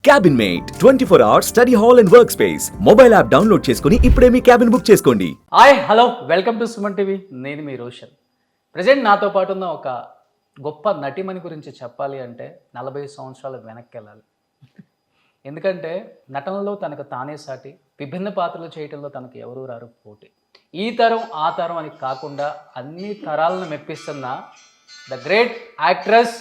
Cabin mate 24 hours study hall and work space mobile app download చేసుకుని ఇప్పుడే మీ cabin book చేసుకోండి. Hi hello welcome to Suman TV. నేను మీ రోషన్. ప్రజెంట్ నాతో పాటు ఉన్న ఒక గొప్ప నటిమణి గురించి చెప్పాలి అంటే 40 సంవత్సరాలు వెనక్కి వెళ్ళాలి. ఎందుకంటే నటనలో తనకు తానే సాటి, విభిన్న పాత్రలు చేయడంలో తనకు ఎవరూ రారు పోటీ. ఈ తరం ఆ తరం అని కాకుండా అన్ని తరాలను మెప్పిస్తున్న the great actress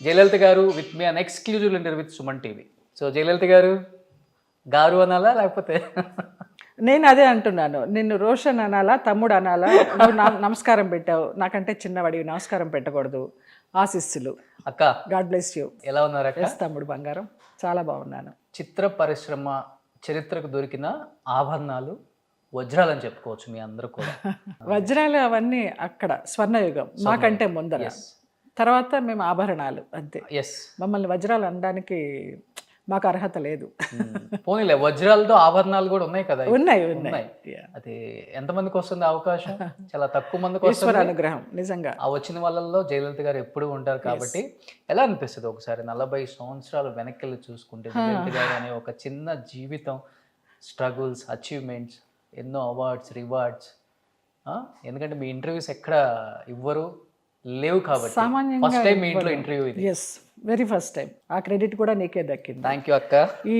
Jayalalitha garu with మీ an exclusive interview with Suman TV. So Jayalalitha garu అనాలా లేకపోతే నేను అదే అంటున్నాను, నిన్ను రోషన్ అనాలా తమ్ముడు అనాలా? నువ్వు నమస్కారం పెట్టావు, నాకంటే చిన్నవాడివి, నమస్కారం పెట్టకూడదు. ఆశీస్సులు అక్క. God bless you. ఎలా ఉన్నారు అక్క? తమ్ముడు బంగారం, చాలా బాగున్నాను. చిత్ర పరిశ్రమ చరిత్రకు దొరికిన ఆభరణాలు వజ్రాలు అని చెప్పుకోవచ్చు మీ అందరూ కూడా. వజ్రాలు అవన్నీ అక్కడ స్వర్ణయుగం, మాకంటే ముందర. తర్వాత మేము ఆభరణాలు అంతే. మమ్మల్ని వజ్రాలు అనడానికి మాకు అర్హత లేదు. పోనీలే, వజ్రాలతో ఆభరణాలు కూడా ఉన్నాయి కదా. ఉన్నాయి. అది ఎంతమందికి వస్తుంది అవకాశం? చాలా తక్కువ మందికి వస్తుంది. అనుగ్రహం నిజంగా. ఆ వచ్చిన వాళ్ళల్లో జయలలిత గారు ఎప్పుడు ఉంటారు కాబట్టి ఎలా అనిపిస్తుంది ఒకసారి 40 సంవత్సరాలు వెనక్కి వెళ్ళి చూసుకుంటే జయలలిత గారు అనే ఒక చిన్న జీవితం, స్ట్రగుల్స్, అచీవ్మెంట్స్, ఎన్నో అవార్డ్స్, రివార్డ్స్. ఎందుకంటే మీ ఇంటర్వ్యూస్ ఎక్కడ ఇవ్వరు, లేవు కాబట్టి ఫస్ట్ టైం మీ ఇంట్లో ఇంటర్వ్యూ ఇది. Yes, very first time. ఆ క్రెడిట్ కూడా నీకే దక్కింది. థ్యాంక్ యూ అక్క. ఈ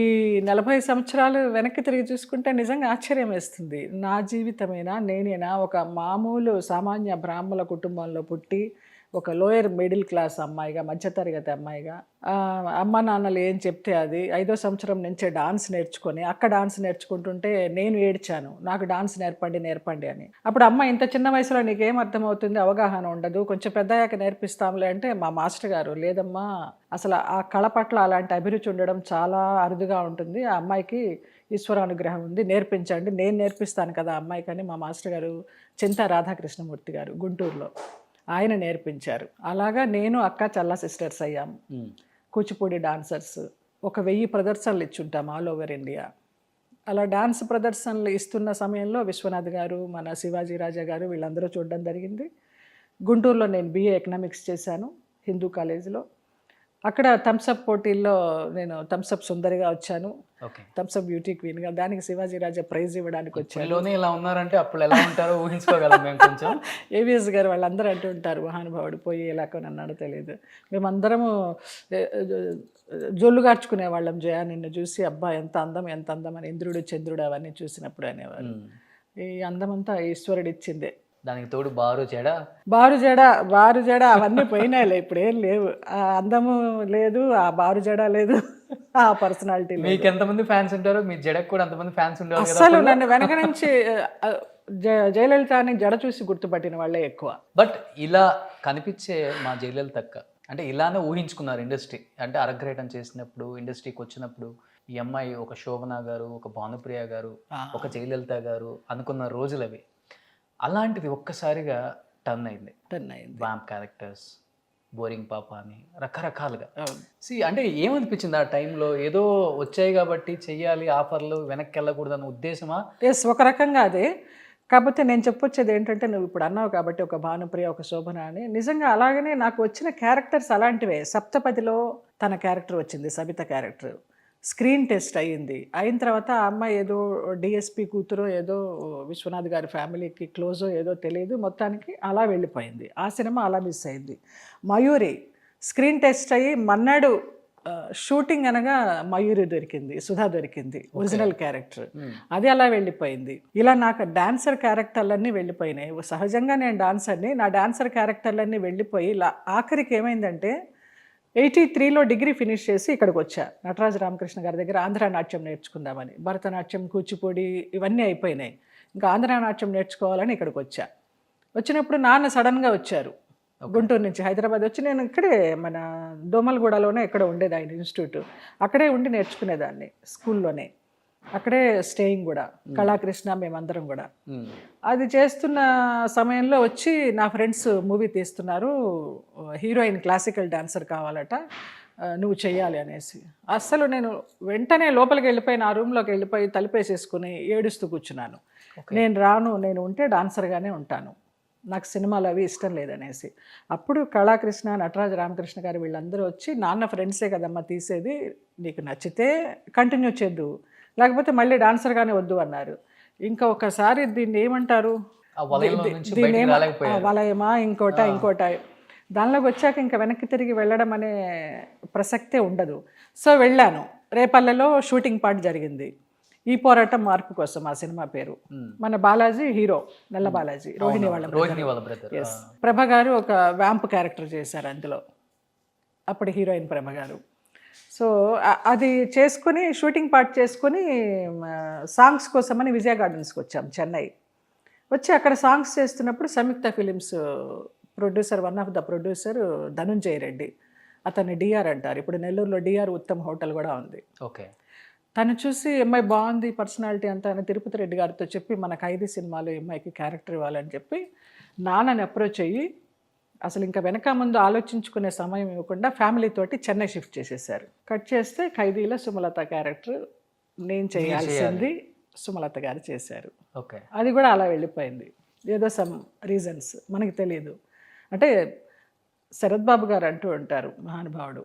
40 సంవత్సరాలు వెనక్కి తిరిగి చూసుకుంటే నిజంగా ఆశ్చర్యం వేస్తుంది. నా జీవితమేనా, నేనేనా ఒక మామూలు సామాన్య బ్రాహ్మణ కుటుంబంలో పుట్టి ఒక లోయర్ మిడిల్ క్లాస్ అమ్మాయిగా, మధ్యతరగతి అమ్మాయిగా, అమ్మ నాన్నలు ఏం చెప్తే అది 5వ సంవత్సరం నుంచే డాన్స్ నేర్చుకొని, అక్క డాన్స్ నేర్చుకుంటుంటే నేను ఏడ్చాను, నాకు డాన్స్ నేర్పండి అని. అప్పుడు అమ్మ, ఇంత చిన్న వయసులో నీకేం అర్థమవుతుంది, అవగాహన ఉండదు, కొంచెం పెద్దయ్యాక నేర్పిస్తాంలే అంటే మా మాస్టర్ గారు, లేదమ్మా, అసలు ఆ కళ పట్ల అలాంటి అభిరుచి ఉండడం చాలా అరుదుగా ఉంటుంది, ఆ అమ్మాయికి ఈశ్వరానుగ్రహం ఉంది, నేర్పించండి, నేను నేర్పిస్తాను కదా అమ్మాయికి అని మా మాస్టర్ గారు చింతా రాధాకృష్ణమూర్తి గారు గుంటూరులో, ఆయన నేర్పించారు. అలాగా నేను అక్క చల్లా సిస్టర్స్ అయ్యాము. కూచిపూడి డాన్సర్స్. 1000 ప్రదర్శనలు ఇచ్చుంటాం ఆల్ ఓవర్ ఇండియా. అలా డాన్స్ ప్రదర్శనలు ఇస్తున్న సమయంలో విశ్వనాథ్ గారు, మన శివాజీ రాజా గారు వీళ్ళందరూ చూడడం జరిగింది. గుంటూరులో నేను BA ఎకనామిక్స్ చేశాను హిందూ కాలేజీలో. అక్కడ థమ్స్అప్ పోటీల్లో నేను థమ్స్అప్ సుందరిగా వచ్చాను, థమ్స్అప్ బ్యూటీ క్వీన్గా. దానికి శివాజీ రాజా ప్రైజ్ ఇవ్వడానికి వచ్చాను. ఇలా ఉన్నారంటే అప్పుడు ఎలా ఉంటారో ఊహించుకోగలం మేము కొంచెం. AVS గారు వాళ్ళందరూ అంటూ ఉంటారు, మహానుభావుడు పోయి ఎలాగో నన్ను తెలియదు. మేమందరము జొల్లు గార్చుకునే వాళ్ళం, జయ నిన్ను చూసి, అబ్బా ఎంత అందం అని. ఇంద్రుడు చంద్రుడు అవన్నీ చూసినప్పుడు అనేవారు. ఈ అందమంతా ఈశ్వరుడు ఇచ్చిందే. దానికి తోడు బారు జడ అవన్నీ పోయినాయిలే, ఇప్పుడు ఏం లేవు. ఆ అందము లేదు, ఆ బారు జడ లేదు, ఆ పర్సనాలిటీ లేదు. మీకు ఎంతమంది ఫ్యాన్స్ ఉంటారో మీ జడకు కూడా అంతమంది ఫ్యాన్స్ ఉంటారు. అసలు నన్ను వెనక నుంచి జయలలిత అని జడ చూసి గుర్తుపట్టిన వాళ్ళే ఎక్కువ. బట్ ఇలా కనిపించే మా జయలలిత అక్క అంటే ఇలానే ఊహించుకున్నారు ఇండస్ట్రీ. అంటే అరగ్రేటం చేసినప్పుడు, ఇండస్ట్రీకి వచ్చినప్పుడు ఈ అమ్మాయి ఒక శోభన గారు, ఒక భానుప్రియ గారు, ఒక జయలలిత గారు అనుకున్న రోజులు అవి. అలాంటిది ఒక్కసారిగా టర్న్ అయింది. వ్యాంప్ క్యారెక్టర్స్, బోరింగ్ పాప అని రకరకాలుగా. అంటే ఏమనిపించింది ఆ టైంలో? ఏదో వచ్చాయి కాబట్టి చెయ్యాలి, ఆఫర్లు, వెనక్కి వెళ్ళకూడదు అన్న ఉద్దేశమా? ఎస్, ఒక రకంగా అదే. కాకపోతే నేను చెప్పొచ్చేది ఏంటంటే, నువ్వు ఇప్పుడు అన్నావు కాబట్టి ఒక భానుప్రియ, ఒక శోభన అని, నిజంగా అలాగనే నాకు వచ్చిన క్యారెక్టర్స్ అలాంటివే. సప్తపదిలో తన క్యారెక్టర్ వచ్చింది, సబిత క్యారెక్టర్. స్క్రీన్ టెస్ట్ అయ్యింది. అయిన తర్వాత ఆ అమ్మాయి ఏదో DSP కూతురో ఏదో విశ్వనాథ్ గారి ఫ్యామిలీకి క్లోజో ఏదో తెలియదు, మొత్తానికి అలా వెళ్ళిపోయింది. ఆ సినిమా అలా మిస్ అయింది. మయూరి స్క్రీన్ టెస్ట్ అయ్యి మన్నాడు షూటింగ్ అనగా మయూరి దొరికింది, సుధా దొరికింది, ఒరిజినల్ క్యారెక్టర్. అది అలా వెళ్ళిపోయింది. ఇలా నాకు డాన్సర్ క్యారెక్టర్లన్నీ వెళ్ళిపోయినాయి. సహజంగా నేను డాన్సర్ని, నా డాన్సర్ క్యారెక్టర్లన్నీ వెళ్ళిపోయి ఆఖరికి ఏమైందంటే 83లో డిగ్రీ ఫినిష్ చేసి ఇక్కడికి వచ్చా, నటరాజ రామకృష్ణ గారి దగ్గర ఆంధ్ర నాట్యం నేర్చుకుందామని. భరతనాట్యం, కూచిపూడి ఇవన్నీ అయిపోయినాయి, ఇంకా ఆంధ్ర నాట్యం నేర్చుకోవాలని ఇక్కడికి వచ్చా. వచ్చినప్పుడు నాన్న సడన్గా వచ్చారు గుంటూరు నుంచి, హైదరాబాద్ వచ్చి. నేను ఇక్కడే మన దోమలగూడలోనే ఎక్కడ ఉండేది ఆయన ఇన్స్టిట్యూట్, అక్కడే ఉండి నేర్చుకునేదాన్ని స్కూల్లోనే. అక్కడే స్టేయింగ్ కూడా, కళాకృష్ణ మేమందరం కూడా. అది చేస్తున్న సమయంలో వచ్చి నా ఫ్రెండ్స్ మూవీ తీస్తున్నారు, హీరోయిన్ క్లాసికల్ డాన్సర్ కావాలట, నువ్వు చెయ్యాలి అనేసి. అస్సలు నేను వెంటనే లోపలికి వెళ్ళిపోయి నా రూమ్లోకి వెళ్ళిపోయి తలుపేసేసుకుని ఏడుస్తూ కూర్చున్నాను. నేను రాను, నేను ఉంటే డాన్సర్గానే ఉంటాను, నాకు సినిమాలు అవి ఇష్టం లేదనేసి. అప్పుడు కళాకృష్ణ, నటరాజ రామకృష్ణ గారు వీళ్ళందరూ వచ్చి, నాన్న ఫ్రెండ్సే కదమ్మా తీసేది, నీకు నచ్చితే కంటిన్యూ చేద్దు, లేకపోతే మళ్ళీ డాన్సర్గానే వద్దు అన్నారు. ఇంకా ఒకసారి దీన్ని ఏమంటారు, ఆ వలయంలో నుంచి దీన్ని బయటికి ఏమ- రాలేకపోయారు. వలయమా ఇంకోట దానిలోకి వచ్చాక ఇంకా వెనక్కి తిరిగి వెళ్ళడం అనే ప్రసక్తే ఉండదు. సో వెళ్ళాను. రేపల్లెలో షూటింగ్ పార్ట్ జరిగింది. ఈ పోరాటం మార్పు కోసం ఆ సినిమా పేరు. మన బాలాజీ హీరో, నల్ల బాలాజీ, రోహిణి వాళ్ళ రోహిణి వాళ్ళ బ్రదర్. ఎస్. ప్రభ గారు ఒక వ్యాంప్ క్యారెక్టర్ చేశారు అందులో, అప్పుడు హీరోయిన్ ప్రభ గారు. సో అది చేసుకుని షూటింగ్ పార్ట్ చేసుకుని సాంగ్స్ కోసమని విజయ గార్డెన్స్కి వచ్చాం చెన్నై. వచ్చి అక్కడ సాంగ్స్ చేస్తున్నప్పుడు Samyuktha Films producer, one of the producer Dhanunjaya Reddy, అతన్ని డిఆర్ అంటారు, ఇప్పుడు నెల్లూరులో డిఆర్ ఉత్తమ్ హోటల్ కూడా ఉంది. ఓకే. తను చూసి అమ్మాయి బాగుంది పర్సనాలిటీ అంతా అని తిరుపతి రెడ్డి గారితో చెప్పి మన 5 సినిమాలు అమ్మాయికి క్యారెక్టర్ ఇవ్వాలని చెప్పి నాన్నని అప్రోచ్ అయ్యి, అసలు ఇంకా వెనక ముందు ఆలోచించుకునే సమయం ఇవ్వకుండా ఫ్యామిలీ తోటి చెన్నై షిఫ్ట్ చేసేసారు. కట్ చేస్తే ఖైదీలో సుమలత క్యారెక్టర్ నేను చేయాల్సింది సుమలత గారు చేశారు. ఓకే. అది కూడా అలా వెళ్ళిపోయింది. ఏదో సమ్ రీజన్స్ మనకి తెలియదు. అంటే శరత్ బాబు గారు అంటూ ఉంటారు, మహానుభావుడు,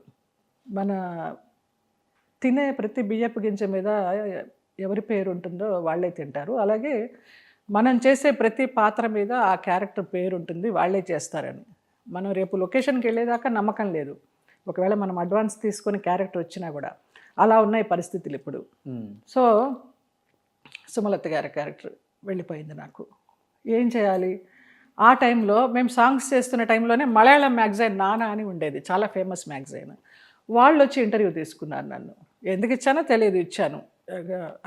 మన తినే ప్రతి బియ్యపు గింజ మీద ఎవరి పేరు ఉంటుందో వాళ్ళే తింటారు, అలాగే మనం చేసే ప్రతి పాత్ర మీద ఆ క్యారెక్టర్ పేరు ఉంటుంది, వాళ్ళే చేస్తారని. మనం రేపు లొకేషన్కి వెళ్ళేదాకా నమ్మకం లేదు, ఒకవేళ మనం అడ్వాన్స్ తీసుకొని క్యారెక్టర్ వచ్చినా కూడా. అలా ఉన్నాయి పరిస్థితులు ఇప్పుడు. సో సుమలత గారి క్యారెక్టర్ వెళ్ళిపోయింది నాకు. ఏం చేయాలి? ఆ టైంలో మేము సాంగ్స్ చేస్తున్న టైంలోనే మలయాళం మ్యాగజైన్ నానా అని ఉండేది, చాలా ఫేమస్ మ్యాగజైన్. వాళ్ళు వచ్చి ఇంటర్వ్యూ తీసుకున్నారు నన్ను. ఎందుకు ఇచ్చానో తెలియదు, ఇచ్చాను.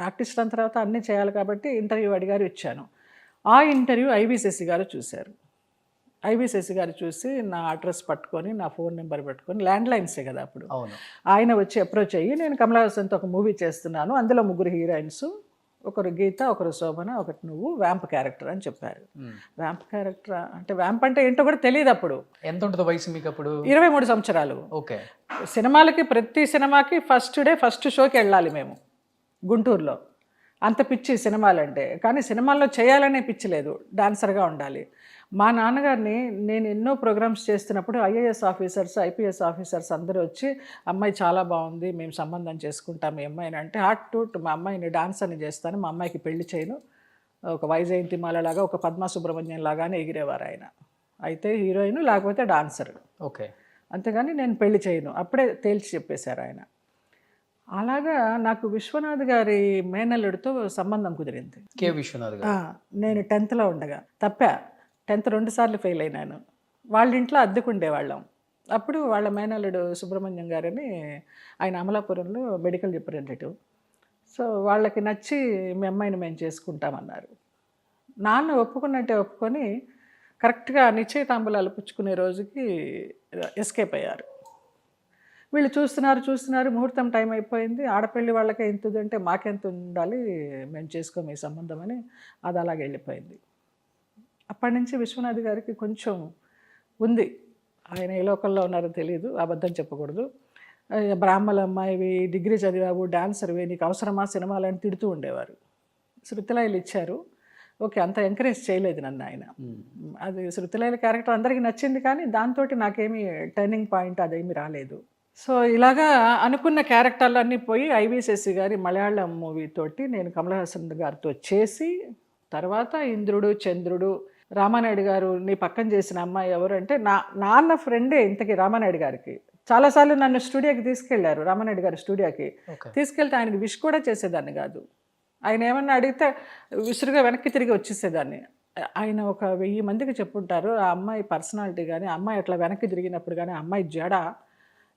ఆర్టిస్ట్ అయిన తర్వాత అన్నీ చేయాలి కాబట్టి ఇంటర్వ్యూ అడిగారు, ఇచ్చాను. ఆ ఇంటర్వ్యూ ఐవి శశి గారు చూశారు. ఐవి శశి గారు చూసి నా అడ్రస్ పట్టుకొని, నా ఫోన్ నెంబర్ పట్టుకొని, ల్యాండ్ లైన్సే కదా అప్పుడు, ఆయన వచ్చి అప్రోచ్ అయ్యి, నేను కమలా హాసన్తో ఒక మూవీ చేస్తున్నాను, అందులో 3 హీరోయిన్స్, ఒకరు గీత, ఒకరు శోభన, ఒకటి నువ్వు, వ్యాంప్ క్యారెక్టర్ అని చెప్పారు. వ్యాంప్ క్యారెక్టర్ అంటే వ్యాంప్ అంటే ఏంటో కూడా తెలియదు అప్పుడు. ఎంత ఉంటుంది వయసు మీకు అప్పుడు? 23 సంవత్సరాలు. ఓకే. సినిమాలకి, ప్రతి సినిమాకి ఫస్ట్ షోకి వెళ్ళాలి మేము గుంటూరులో. అంత పిచ్చి సినిమాలంటే. కానీ సినిమాల్లో చేయాలనే పిచ్చి లేదు, డాన్సర్గా ఉండాలి. మా నాన్నగారిని నేను ఎన్నో ప్రోగ్రామ్స్ చేస్తున్నప్పుడు ఐఏఎస్ ఆఫీసర్స్, ఐపీఎస్ ఆఫీసర్స్ అందరూ వచ్చి, అమ్మాయి చాలా బాగుంది, మేము సంబంధం చేసుకుంటాం మీ అమ్మాయిని అంటే, హాట్ మా అమ్మాయిని డాన్సర్ని చేస్తాను, మా అమ్మాయికి పెళ్లి చేయను, ఒక వైజయంతిమాల లాగా, ఒక పద్మా సుబ్రహ్మణ్యం లాగానే ఎగిరేవారు ఆయన. అయితే హీరోయిన్, లేకపోతే డాన్సర్. ఓకే. అంతేగాని నేను పెళ్లి చేయను, అప్పుడే తేల్చి చెప్పేశారు ఆయన. అలాగా నాకు విశ్వనాథ్ గారి మేనల్లుడితో సంబంధం కుదిరింది. కె విశ్వనాథ్ గారు. నేను 10th ఉండగా తప్పా. 10th 2 సార్లు ఫెయిల్ అయినాను. వాళ్ళ ఇంట్లో అద్దెకుండేవాళ్ళం. అప్పుడు వాళ్ళ మేనల్లుడు సుబ్రహ్మణ్యం గారని, ఆయన అమలాపురంలో మెడికల్ రిప్రజెంటేటివ్. సో వాళ్ళకి నచ్చి మీ అమ్మాయిని మేము చేసుకుంటామన్నారు. నాన్న ఒప్పుకున్నట్టే ఒప్పుకొని కరెక్ట్గా నిశ్చయితాంబూలాలు పుచ్చుకునే రోజుకి ఎస్కేప్ అయ్యారు. వీళ్ళు చూస్తున్నారు, ముహూర్తం టైం అయిపోయింది, ఆడపిల్లి వాళ్ళకే ఎంత అంటే మాకెంత ఉండాలి, మేము చేసుకోం ఈ సంబంధం అని, అది అలాగే వెళ్ళిపోయింది. అప్పటి నుంచి విశ్వనాథ్ గారికి కొంచెం ఉంది, ఆయన ఏ లోకల్లో ఉన్నారో తెలియదు, అబద్ధం చెప్పకూడదు. బ్రాహ్మణ అమ్మాయివి, డిగ్రీ చదివావు, డాన్సర్వి, నీకు అవసరమా సినిమాలని తిడుతూ ఉండేవారు. శృతిలయలు ఇచ్చారు, ఓకే, అంత ఎంకరేజ్ చేయలేదు నన్ను ఆయన. అది శృతిలయల క్యారెక్టర్ అందరికీ నచ్చింది, కానీ దాంతో నాకేమీ టర్నింగ్ పాయింట్ అదేమీ రాలేదు. సో ఇలాగా అనుకున్న క్యారెక్టర్లన్నీ పోయి ఐవి శశి గారి మలయాళం మూవీ తోటి నేను కమలా హాసన్ గారితో చేసి, తర్వాత ఇంద్రుడు, చంద్రుడు, రామానాయుడు గారు నీ పక్కన చేసిన అమ్మాయి ఎవరు అంటే, నాన్న ఫ్రెండే ఇంతకీ రామానాయుడు గారికి. చాలాసార్లు నన్ను స్టూడియోకి తీసుకెళ్లారు, రామానాయుడు గారి స్టూడియోకి తీసుకెళ్తే ఆయనకి విష్ కూడా చేసేదాన్ని కాదు. ఆయన ఏమన్నా అడిగితే విసురుగా వెనక్కి తిరిగి వచ్చేసేదాన్ని. ఆయన ఒక 1000 మందికి చెప్పుంటారు ఆ అమ్మాయి పర్సనాలిటీ కానీ, అమ్మాయి అట్లా వెనక్కి తిరిగినప్పుడు కానీ, అమ్మాయి జడ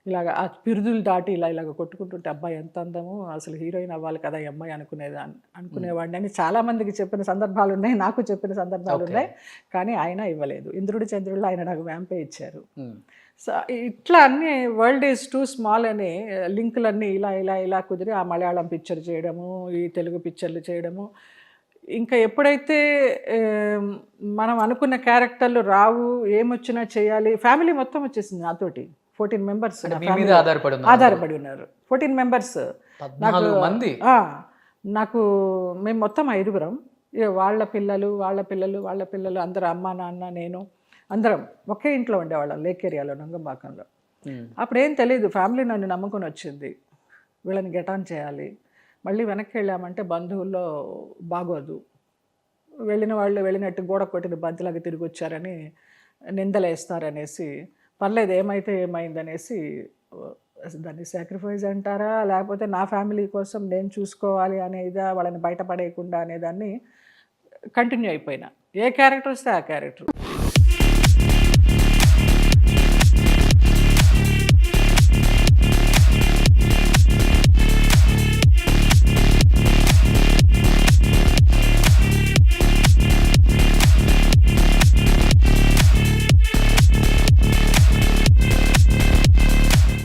ఇలాగ ఆ పిరుదులు దాటి ఇలాగ కొట్టుకుంటుంటే, అబ్బాయి ఎంత అందము, అసలు హీరోయిన్ అవ్వాలి కదా ఈ అమ్మాయి అనుకునేవాడిని అని చాలామందికి చెప్పిన సందర్భాలు ఉన్నాయి, నాకు చెప్పిన సందర్భాలు ఉన్నాయి. కానీ ఆయన ఇవ్వలేదు. ఇంద్రుడి చంద్రుడిలో ఆయన నాకు వ్యాంపే ఇచ్చారు. సో ఇట్లా అన్నీ వరల్డ్ ఈజ్ టూ స్మాల్ అని లింకులన్నీ ఇలా కుదిరి ఆ మలయాళం పిక్చర్ చేయడము, ఈ తెలుగు పిక్చర్లు చేయడము. ఇంకా ఎప్పుడైతే మనం అనుకున్న క్యారెక్టర్లు రావు, ఏమొచ్చినా చేయాలి, ఫ్యామిలీ మొత్తం వచ్చేసింది నాతోటి. 14 మెంబర్స్ ఆధారపడి ఉన్నారు. 14 మెంబర్స్. నాకు మేము మొత్తం 5గురం, ఇక వాళ్ళ పిల్లలు అందరూ అమ్మ నాన్న నేను అందరం ఒకే ఇంట్లో ఉండేవాళ్ళం లేక్ ఏరియాలో నంగంబాకంలో. అప్పుడేం తెలియదు, ఫ్యామిలీ నన్ను నమ్ముకొని వచ్చింది, వీళ్ళని గెటాన్ చేయాలి. మళ్ళీ వెనక్కి వెళ్ళామంటే బంధువుల్లో బాగోదు, వెళ్ళిన వాళ్ళు వెళ్ళినట్టు గోడ కొట్టిన బంతిలాగా తిరిగి వచ్చారని నిందలేస్తారనేసి, పర్లేదు ఏమైతే ఏమైందనేసి దాన్ని సాక్రిఫైస్ అంటారా లేకపోతే నా ఫ్యామిలీ కోసం నేను చూసుకోవాలి అనేదా, వాళ్ళని బయటపడేయకుండా అనేదాన్ని కంటిన్యూ అయిపోయినా. ఏ క్యారెక్టర్ వస్తే ఆ క్యారెక్టర్.